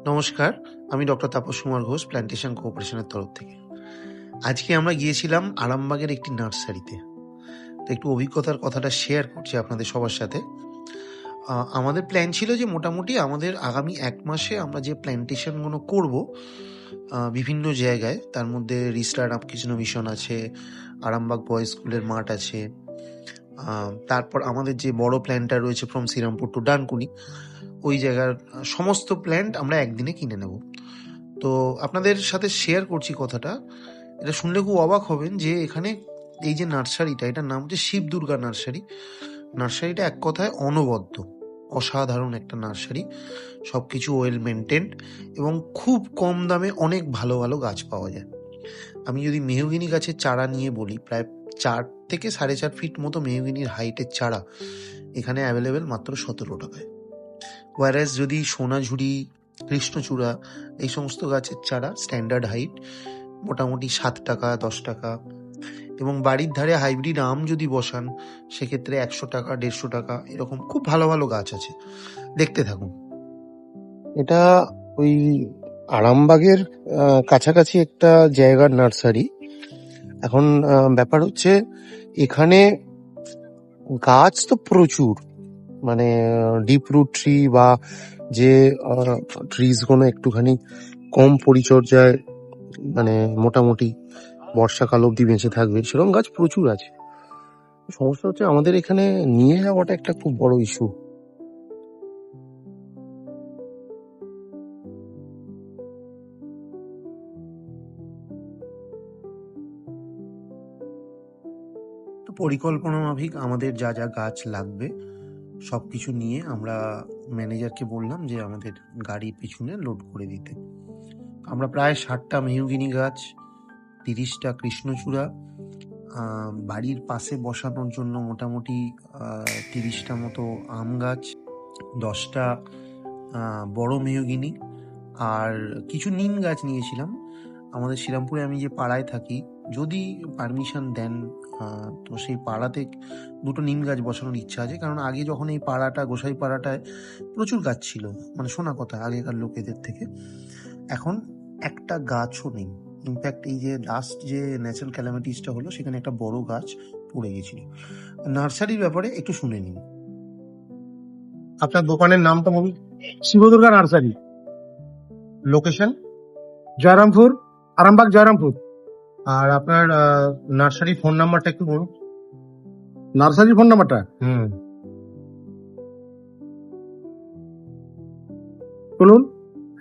নমস্কার, আমি doctor Tapas Kumar Ghosh, plantation কোঅপারেশনের তরফ থেকে। আজকে আমরা গিয়েছিলাম আরামবাগের একটি নার্সারিতে। তো একটু অভিজ্ঞতার কথাটা শেয়ার করছি আপনাদের সবার সাথে। আমাদের প্ল্যান ছিল যে মোটামুটি আমাদের আগামী ১ মাসে আমরা যে প্ল্যান্টেশনগুলো করব বিভিন্ন জায়গায়, তার মধ্যে রিস্টার রামকৃষ্ণ মিশন আছে, আরামবাগ বয়েজ স্কুলের মাঠ আছে। তারপর আমাদের যে বড় প্ল্যান্টটা রয়েছে ফ্রম শ্রীরামপুর টু ডানকুনি, ওই জায়গার সমস্ত প্ল্যান্ট আমরা একদিনে কিনে নেব। তো আপনাদের সাথে শেয়ার করছি কথাটা। এটা শুনলে খুব অবাক হবেন যে এখানে এই যে নার্সারিটা, এটার নাম হচ্ছে শিব দুর্গা নার্সারি। নার্সারিটা এক কথায় অনবদ্য, অসাধারণ একটা নার্সারি। সবকিছু ওয়েল মেনটেন্ড এবং খুব কম দামে অনেক ভালো ভালো গাছ পাওয়া যায়। আমি যদি মেহগিনি গাছের চারা নিয়ে বলি, প্রায় 4 থেকে 4.5 ফিট মতো মেহগিনির হাইটের চারা এখানে অ্যাভেলেবেল মাত্র 17 টাকায়। ওয়ারাস যদি সোনাঝুরি, কৃষ্ণচূড়া এই সমস্ত গাছের চারা স্ট্যান্ডার্ড হাইট মোটামুটি 7 টাকা, 10 টাকা, এবং বাড়ির ধারে হাইব্রিড আম যদি বসান সেক্ষেত্রে 100 টাকা, 150 টাকা, এরকম খুব ভালো ভালো গাছ আছে। দেখতে থাকুন। এটা ওই আরামবাগের কাছাকাছি একটা জায়গার নার্সারি। এখন ব্যাপার হচ্ছে এখানে গাছ তো প্রচুর, মানে ডিপ রুট ট্রি বা যে ট্রিজ গুলো একটুখানি কম পরিচর্যায় মানে মোটামুটি বর্ষাকাল অব্দি বেঁচে থাকবে সেরকম গাছ প্রচুর আছে। সমস্যা হচ্ছে আমাদের এখানে নিয়ে যাওয়াটা একটা খুব বড় ইস্যু। তো পরিকল্পনা মাফিক আমাদের যা যা গাছ লাগবে সবকিছু নিয়ে আমরা ম্যানেজারকে বললাম যে আমাদের গাড়ির পিছনে লোড করে দিতে। আমরা প্রায় 60টা মেহগিনি গাছ, 30টা কৃষ্ণচূড়া, বাড়ির পাশে বসানোর জন্য মোটামুটি 30টা মতো আম গাছ, 10টা বড় মেহগিনি, আর কিছু নিম গাছ নিয়েছিলাম। আমাদের শ্রীরামপুরে আমি যে পাড়ায় থাকি, যদি পারমিশন দেন তো সেই পাড়াতে 2টো নিম গাছ বসানোর ইচ্ছা আছে। কারণ আগে যখন এই পাড়াটা, গোসাই পাড়াটায় প্রচুর গাছ ছিল, মানে শোনা কথা আগেকার লোকেদের থেকে, এখন একটা গাছও নেই। ইনফ্যাক্ট এই যে লাস্ট যে ন্যাচারাল ক্যালামিটিসটা হলো সেখানে একটা বড় গাছ পড়ে গেছিল। নার্সারির ব্যাপারে একটু শুনে নিন। আপনার দোকানের নামটা বলুন। Shibdurga nursery, location? জয়রামপুর, আরামবাগ জয়রামপুর। আর আপনার নার্সারি ফোন নাম্বারটা একটু বলুন। নার্সারির ফোন নাম্বারটা বলুন।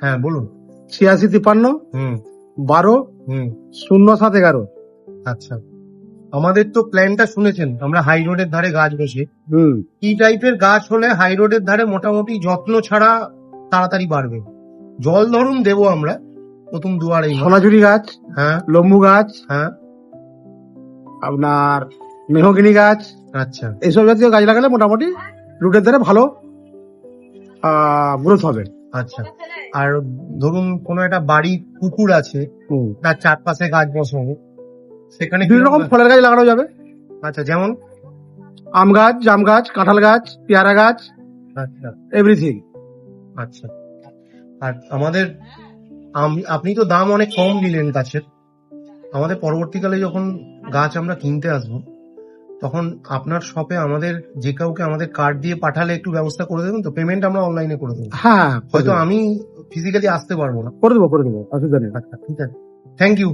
হ্যাঁ বলুন। 8653 12 0711। আচ্ছা, আমাদের তো প্ল্যানটা শুনেছেন, আমরা হাই রোডের ধারে গাছ বসে, কি টাইপের গাছ হলে হাই রোডের ধারে মোটামুটি যত্ন ছাড়া তাড়াতাড়ি বাড়বে? জল ধরুন দেবো আমরা প্রথম দুয়ারেই। সোনাঝুরি গাছ, হ্যাঁ লম্বু গাছ, হ্যাঁ। আপনার মেহগিনি গাছ, আচ্ছা এইসব জাতীয় গাছ লাগালে মোটামুটি রুটের ধারে ভালো গ্রোথ হবে। আচ্ছা, আর ধরুন কোনো একটা বাড়ি পুকুর আছে, তার চারপাশে গাছ বসাবো, সেখানে বিভিন্ন রকম ফলের গাছ লাগানো যাবে। আচ্ছা, যেমন আম গাছ, জাম গাছ, কাঁঠাল গাছ, পেয়ারা গাছ, আচ্ছা এভরিথিং। আচ্ছা। আর আমাদের আপনি তো দাম অনেক কম দিলেন গাছের, আমাদের পরবর্তীকালে যখন গাছ আমরা কিনতে আসবো তখন আপনার শপে আমাদের যে কাউকে আমাদের কার্ড দিয়ে পাঠালে একটু ব্যবস্থা করে দেবেন তো? পেমেন্ট আমরা অনলাইনে করে দেবো। হ্যাঁ, হয়তো আমি ফিজিক্যালি আসতে পারবো না। করে দেবো, অসুবিধা নেই। আচ্ছা ঠিক আছে, থ্যাংক ইউ।